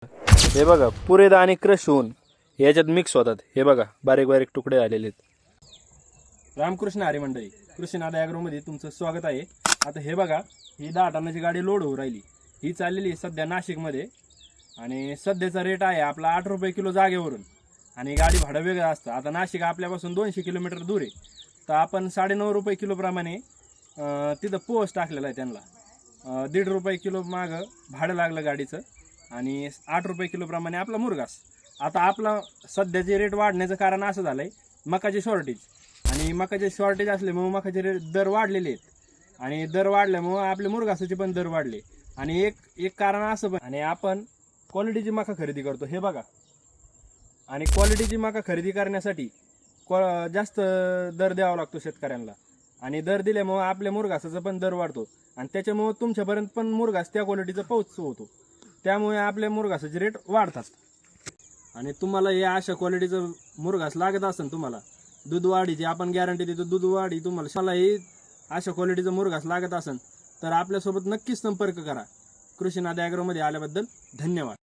हे बघा पुरे दाणे क्रश होऊन याच्यात मिक्स होतात. हे बघा बारीक बारीक तुकडे आलेले आहेत. रामकृष्ण हरी मंडळी, कृषीनाद ॲग्रोमध्ये तुमचं स्वागत आहे. आता हे बघा, ही 10 टनाची गाडी लोड होऊ राहिली. ही चाललेली आहे सध्या नाशिकमध्ये आणि सध्याचा रेट आहे आपला 8 रुपये किलो जागेवरून आणि गाडी भाडं वेगळं असतं. आता नाशिक आपल्यापासून 200 किलोमीटर दूर आहे, तर आपण 9.5 रुपये किलोप्रमाणे तिथं पोस्ट टाकलेला आहे त्यांना. 1.5 रुपये किलो मागं भाडं लागलं गाडीचं आणि 8 रुपये किलोप्रमाणे आपला मुरघास. आता आपला सध्याचे रेट वाढण्याचं कारण असं झालंय मकाचे शॉर्टेज, आणि मकाचे शॉर्टेज असल्यामुळे मकाचे रेट दर वाढलेले आहेत आणि दर वाढल्यामुळे आपले मुरघासाचे पण दर वाढले. आणि एक कारण असं पण, आणि आपण क्वालिटीची मका खरेदी करतो हे बघा, आणि क्वालिटीची मका खरेदी करण्यासाठी जास्त दर द्यावा लागतो शेतकऱ्यांना, आणि दर दिल्यामुळे आपल्या मुरघासाचा पण दर वाढतो आणि त्याच्यामुळे तुमच्यापर्यंत पण मुरघास त्या क्वालिटीचा पोहोचतो. त्यामुळे आपल्या मुरघासाचे रेट वाढतात. आणि तुम्हाला या अशा क्वालिटीचं मुरघास लागत असेल, तुम्हाला दूध वाढीची आपण गॅरंटी देतो, दूध वाढी तुम्हाला हे अशा क्वालिटीचं मुरघास लागत असेल तर आपल्यासोबत नक्कीच संपर्क करा. कृषीनाद ॲग्रोमध्ये आल्याबद्दल धन्यवाद.